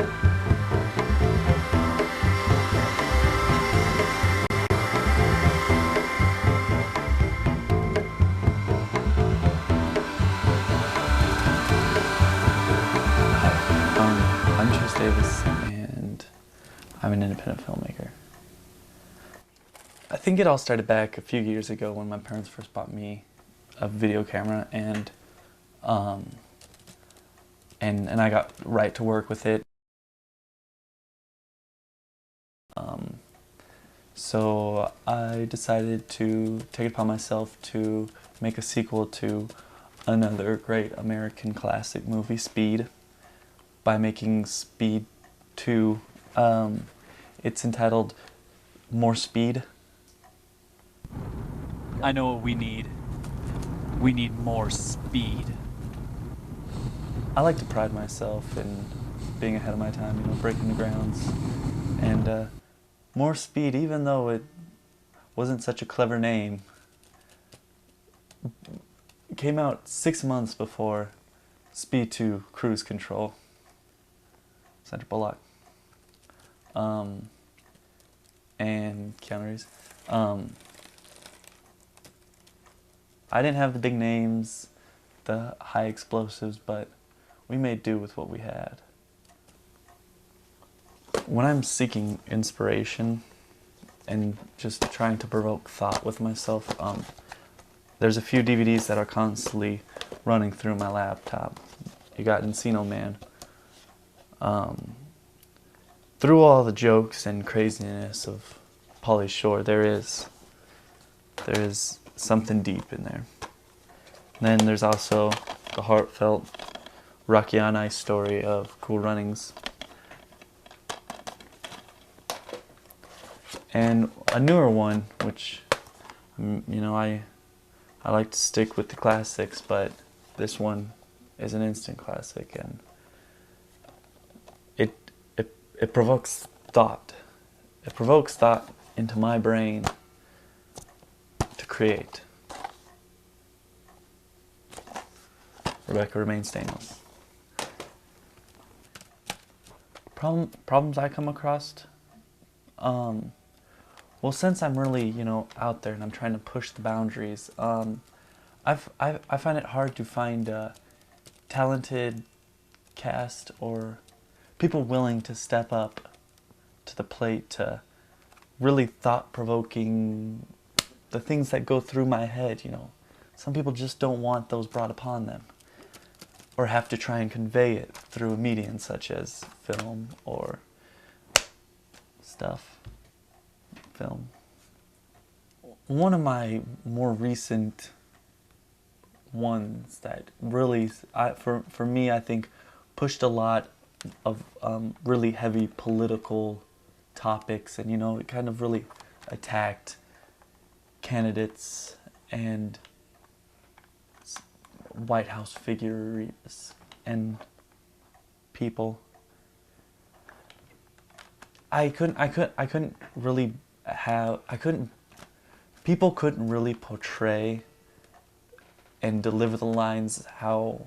I'm Davis, and I'm an independent filmmaker. I think it all started back a few years ago when my parents first bought me a video camera, and I got right to work with it. So I decided to take it upon myself to make a sequel to another great American classic movie, Speed, by making Speed 2. It's entitled More Speed. I know what we need. We need more speed. I like to pride myself in being ahead of my time, you know, breaking the grounds. And More Speed, even though it wasn't such a clever name, it came out 6 months before Speed 2 Cruise Control. Sandra Bullock. And Keanu Reeves. I didn't have the big names, the high explosives, but we made do with what we had. When I'm seeking inspiration and just trying to provoke thought with myself, there's a few DVDs that are constantly running through my laptop. You got Encino Man. Through all the jokes and craziness of Pauly Shore, there is something deep in there. And then there's also the heartfelt Rocky on Ice story of Cool Runnings. And a newer one, which, you know, I like to stick with the classics, but this one is an instant classic, and it provokes thought. It provokes thought into my brain to create. Rebecca Remains Stainless. Problems I come across? Well, since I'm really, you know, out there and I'm trying to push the boundaries, I find it hard to find a talented cast or people willing to step up to the plate to really thought-provoking, the things that go through my head, you know. Some people just don't want those brought upon them, or have to try and convey it through a medium such as film or film. One of my more recent ones that really, for me, I think pushed a lot of really heavy political topics, and, you know, it kind of really attacked candidates and White House figures and people. People couldn't really portray and deliver the lines how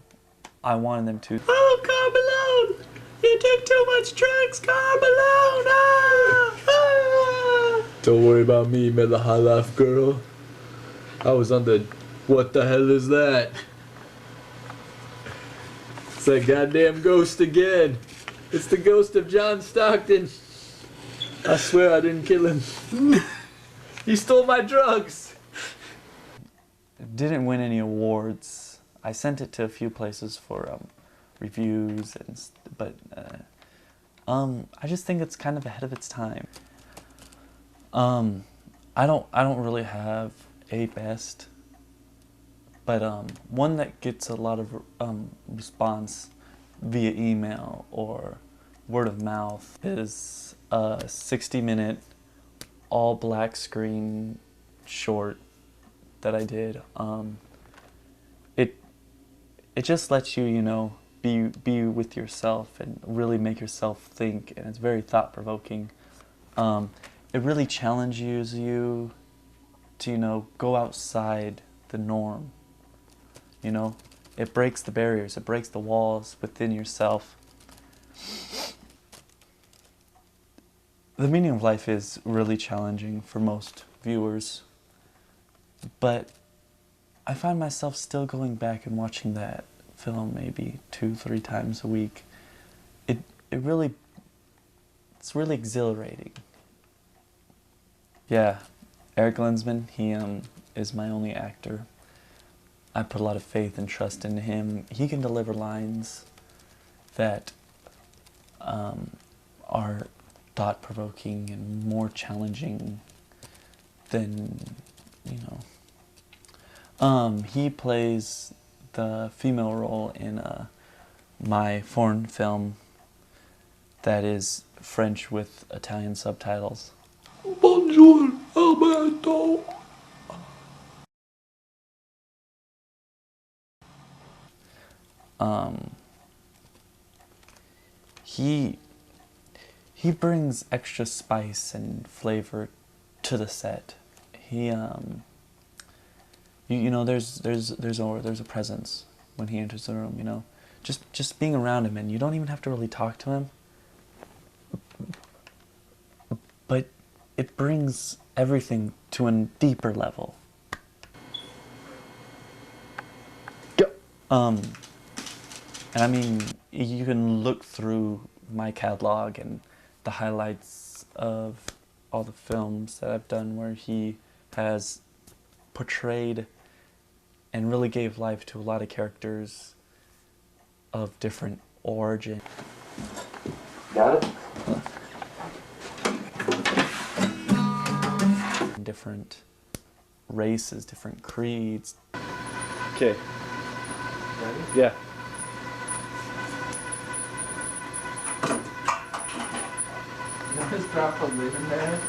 I wanted them to. Oh, Carbalone! You take too much drugs, Carbalone! Ah! Ah! Don't worry about me, Miller High Life girl. I was on the, what the hell is that? It's that goddamn ghost again. It's the ghost of John Stockton. I swear I didn't kill him. He stole my drugs. It didn't win any awards. I sent it to a few places for reviews, but I just think it's kind of ahead of its time. I don't really have a best, but one that gets a lot of response via email or word of mouth is a 60-minute all black screen short that I did. It just lets you, you know, be with yourself and really make yourself think, and it's very thought-provoking. It really challenges you to, you know, go outside the norm. You know, it breaks the barriers, it breaks the walls within yourself. The meaning of life is really challenging for most viewers, but I find myself still going back and watching that film maybe 2-3 times a week. It really, it's really exhilarating. Yeah, Eric Lensman, he is my only actor. I put a lot of faith and trust into him. He can deliver lines that are thought-provoking and more challenging than, you know. He plays the female role in my foreign film that is French with Italian subtitles. Bonjour, Alberto. He brings extra spice and flavor to the set. He you know, there's a presence when he enters the room, you know. Just being around him, and you don't even have to really talk to him, but it brings everything to a deeper level. And I mean, you can look through my catalog and the highlights of all the films that I've done where he has portrayed and really gave life to a lot of characters of different origin. Got it? Different races, different creeds. Okay. Yeah. Just drop a lid in there.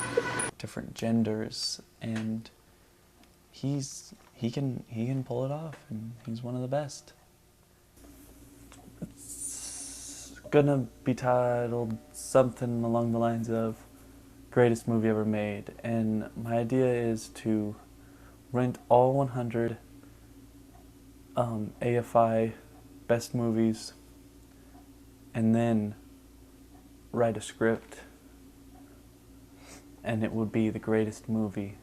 Different genders, and he can pull it off, and he's one of the best. It's gonna be titled something along the lines of greatest movie ever made, and my idea is to rent all 100 AFI best movies and then write a script, and it would be the greatest movie.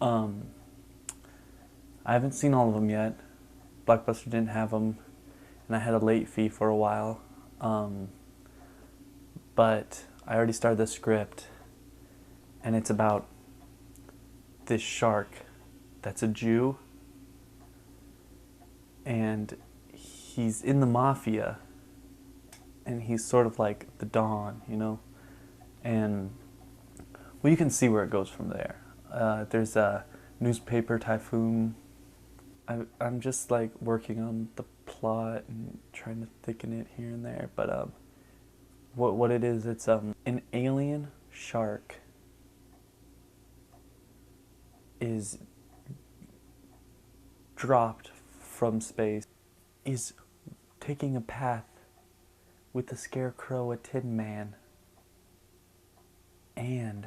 I haven't seen all of them yet. Blockbuster didn't have them, and I had a late fee for a while. But I already started the script, and it's about this shark that's a Jew, and he's in the mafia, and he's sort of like the Don, you know? And, well, you can see where it goes from there. There's a newspaper typhoon. I'm just like working on the plot and trying to thicken it here and there, but what it is, it's an alien shark is dropped from space, is taking a path with the Scarecrow, a Tin Man, and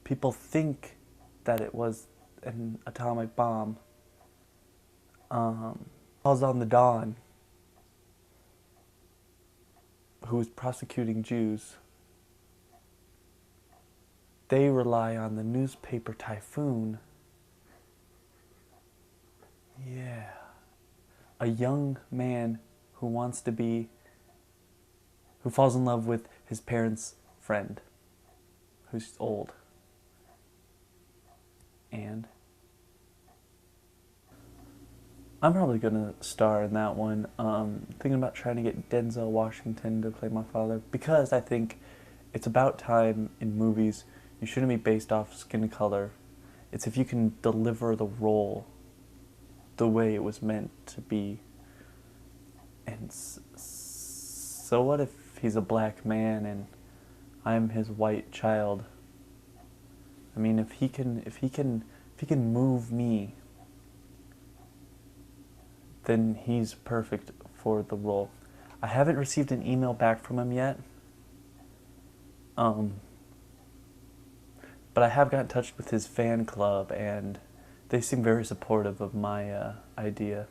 people think that it was an atomic bomb. Calls on the Don, who's prosecuting Jews. They rely on the newspaper typhoon. Yeah. A young man who falls in love with his parents' friend, who's old. And I'm probably gonna star in that one. Thinking about trying to get Denzel Washington to play my father, because I think it's about time in movies you shouldn't be based off skin color. It's if you can deliver the role the way it was meant to be. And so what if he's a black man and I'm his white child? I mean, if he can move me, then he's perfect for the role. I haven't received an email back from him yet. But I have got in touch with his fan club, and they seem very supportive of my idea.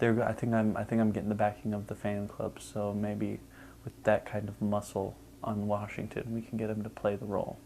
I think I'm getting the backing of the fan club, so maybe with that kind of muscle, on Washington. We can get him to play the role.